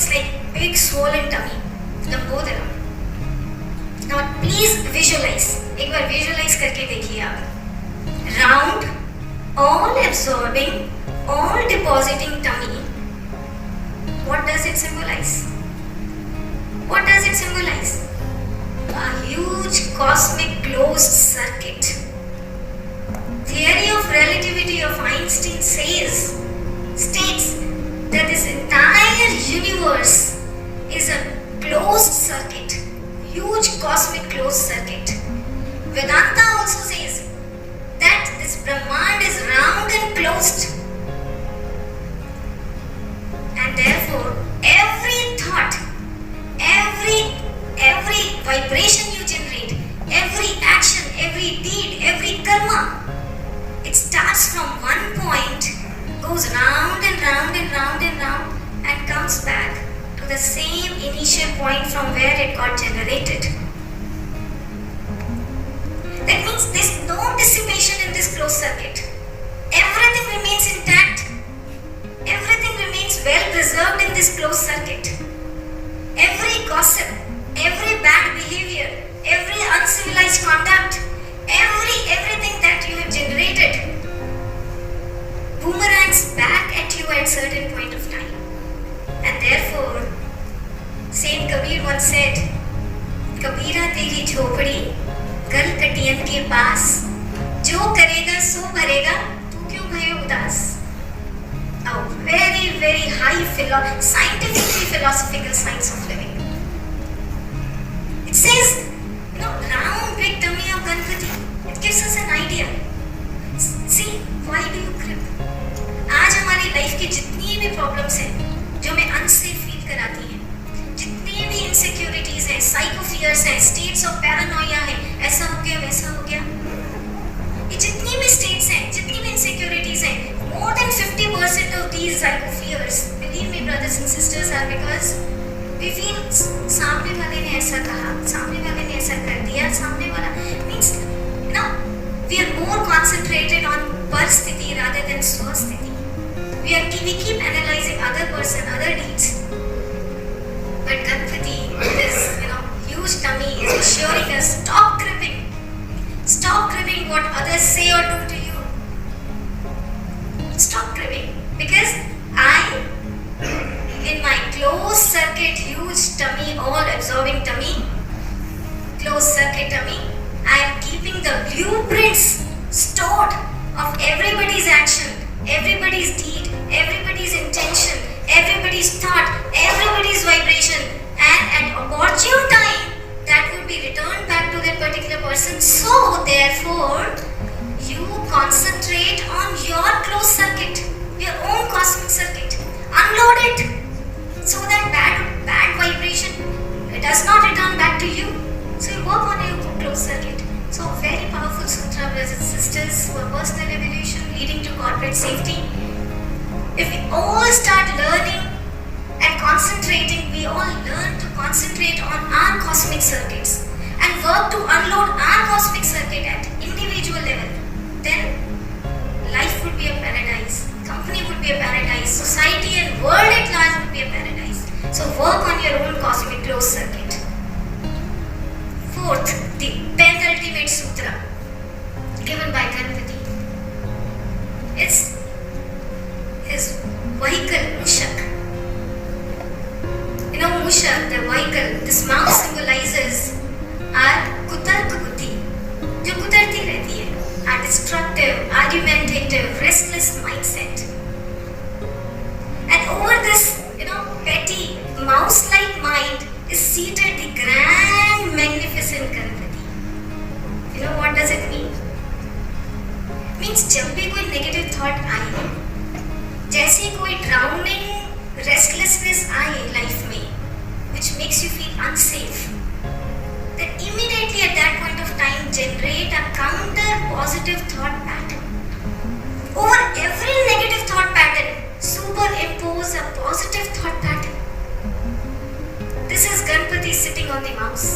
it's like big swollen tummy, लंबोदरम. Now please visualize. एक बार visualize करके देखिए आप. Round, all absorbing, all depositing tummy. What does it symbolize? What does it symbolize? A huge cosmic closed circuit. Theory of relativity of Einstein states that this entire universe is a closed circuit, huge cosmic closed circuit. Vedanta also says that this Brahmand is round and closed, and therefore every thought, every vibration you generate, every action, every deed, every karma, it starts from one point, goes round and round and round and round, and comes back to the same initial point from where it got generated. That means there's no dissipation in this closed circuit. Everything remains intact. Everything remains well preserved in this closed circuit. Every gossip, every bad behavior, every uncivilized conduct, everything that you have generated boomerangs back at you at certain point of time. And therefore, Saint Kabir once said, Kabira teri झोपड़ी गल cation के पास, जो करेगा सो भरेगा, तू क्यों भये उदास. A very, very high scientifically philosophical science of living. It says, round big tummy of Ganpati. It gives us an idea. See, why do you grip? आज हमारी लाइफ की जितनी भी प्रॉब्लम्स हैं, जो हमें अनसेफ फील कराती हैं, जितनी भी इनसिक्योरिटीज हैं, साइकोफियर्स हैं, स्टेट्स ऑफ पैरानोया हैं, ऐसा हो गया वैसा हो गया, ये जितनी भी स्टेट्स हैं, जितनी भी इनसिक्योरिटीज हैं, more than 50% of these psychofears, believe me brothers and sisters, are because we feel सामने वाले ने ऐसा कहा, सामने वाले ने ऐसा कर दिया, सामने वाला means we are more concentrated on parsthiti rather than swasthiti. We keep analyzing other person, other deeds. But Ganpati, this huge tummy, is assuring us, stop cribbing what others say or do to you. Stop cribbing, because I, in my closed circuit, huge tummy, all absorbing tummy, closed circuit tummy, I am keeping the blueprints stored of everybody's action, everybody's deed, everybody's intention, everybody's thought, everybody's vibration, and at opportune time that would be returned back to that particular person. So therefore, you concentrate on your closed circuit, your own cosmic circuit. Unload it so that bad vibration does not return back to you. So you work on your closed circuit. So very powerful sutra, brothers and sisters, for personal evolution leading to corporate safety. If we all start learning and concentrating, we all learn to concentrate on our cosmic circuits and work to unload our cosmic circuit at individual level, then life would be a paradise, company would be a paradise, society and world at large would be a paradise. So work on your own cosmic closed circuit. Fourth, the penultimate sutra given by Ganpati. It's his vehicle, Mushak. Mushak, the vehicle, this mouse symbolizes our kutark buddhi, जो कुतरती रहती है, our destructive, argumentative, restless mindset. And over this, petty, mouse-like mind is seated the grand, magnificent Ganpati. What does it mean? Means जब भी कोई negative thought आए, जैसे कोई drowning restlessness आए life में, which makes you feel unsafe, then immediately at that point of time generate a counter positive thought pattern. Over every negative thought pattern, superimpose a positive thought pattern. This is Ganpati sitting on the mouse.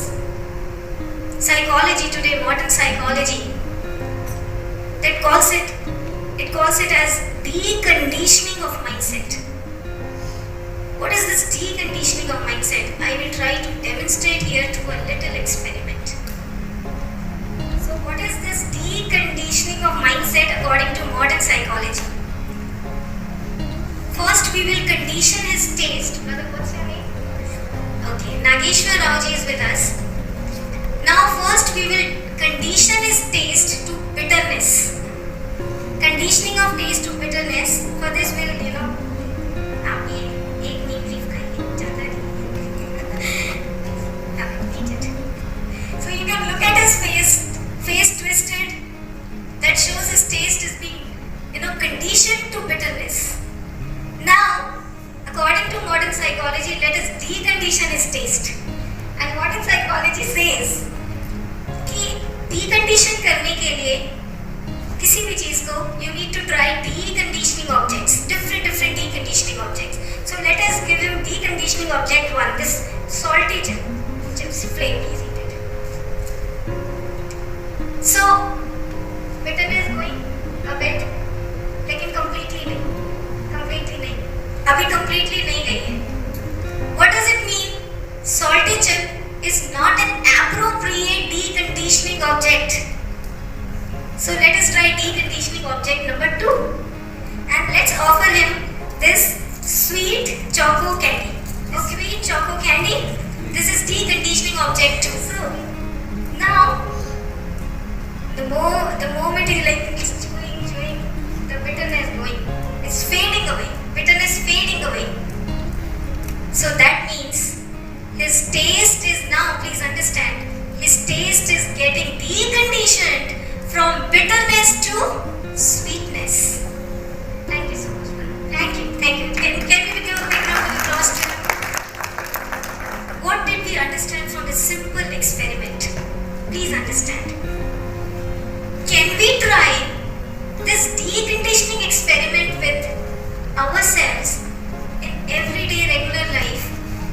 Psychology today, modern psychology, it calls it as deconditioning of mindset. What is this this deconditioning of mindset? I will try to demonstrate here through a little experiment. So what is this deconditioning of mindset according to modern psychology? First we will condition his taste. Brother, what's your name? Okay, Nageshwar Rauji is with us. Now first we will condition his taste to bitterness. Conditioning of taste to bitterness. For this we will, आप ये एक नीम leaf खाइए, ज़्यादा नहीं। Eat it. So you can look at his face twisted. That shows his taste is being, conditioned to bitterness. Now, according to modern psychology, let us decondition his taste. And modern psychology says कि decondition करने के लिए किसी भी चीज को you need to try deconditioning objects, different deconditioning objects. So let us give him deconditioning object 1, this salty chips flame. Please eat it. So bitterness going a bit, लेकिन completely नहीं, अभी completely नहीं गई है. What does it mean? Salty chip is not an appropriate deconditioning object. So let us try deconditioning object number 2, and let's offer him this sweet choco candy. This sweet choco candy, this is deconditioning object 2. So now the moment he is chewing, the bitterness going, it's fading away. Bitterness fading away. So that means his taste is now, please understand, his taste is getting deconditioned from bitterness to sweetness. Thank you so much, brother. Thank you. Can we give a big round of applause to him? What did we understand from this simple experiment? Please understand. Can we try this deconditioning experiment with ourselves in everyday regular life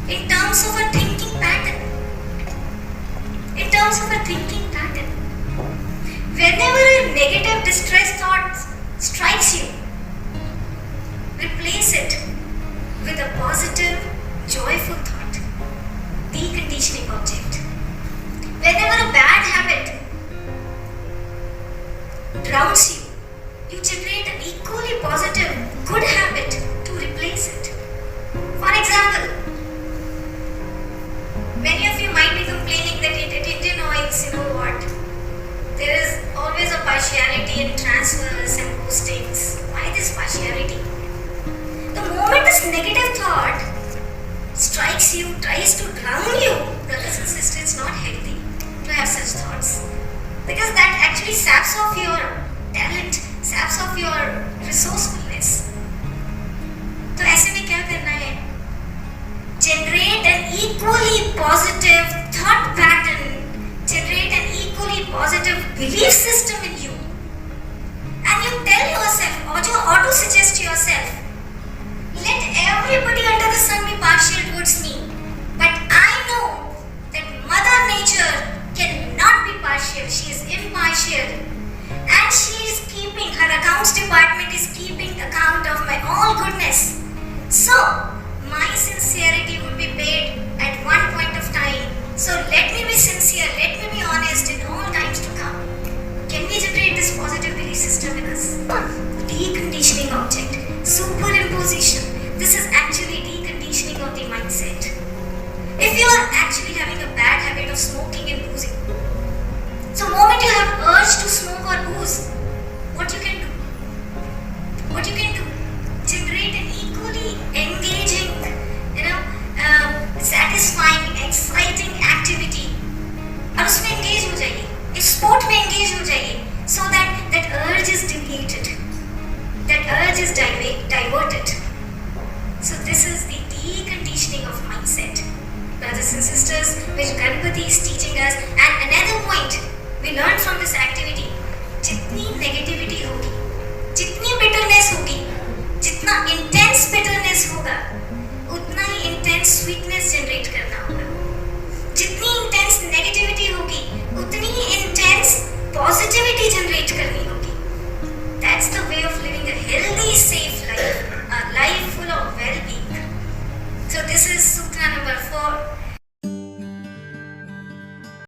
in terms of a thinking pattern? Whenever a negative distress thought strikes you, replace it with a positive, joyful thought. Deconditioning object. Whenever a bad habit drowns you, you generate an equally positive, good habit to replace it. For example, many of you might be complaining that Indian oils, there is always a partiality in transfers and postings. Why this partiality? The moment this negative thought strikes you, tries to drown you, brothers and sisters, it's not healthy to have such thoughts. Because that actually saps off your talent, saps off your resourcefulness. तो ऐसे में क्या करना है? Generate an equally positive thought pattern, generate an equally positive belief system in you, and you tell yourself, or auto-suggest to yourself, let everybody under the sun be partial towards me, but I know that Mother Nature cannot be partial, she is impartial, and she is keeping, her accounts department is keeping account of my all goodness. So, my sincerity will be paid at one point of time. So let me be sincere, let me be honest in all times to come. Can we generate this positive belief system in us? Deconditioning object, superimposition. This is actually deconditioning of the mindset. If you are actually having a bad habit of smoking and boozing, so the moment you have urge to smoke or booze, what you can do? Generate an equally engaging, satisfying, exciting activity. और उसमें engage हो जाइए, इस sport में engage हो जाइए, so that urge is deleted, that urge is diverted. So this is the deconditioning of mindset, brothers and sisters, which Ganpati is teaching us. And another point we learn from this activity: जितनी negativity होगी, जितनी bitterness होगी, जितना intense bitterness होगा, उतना ही intense sweetness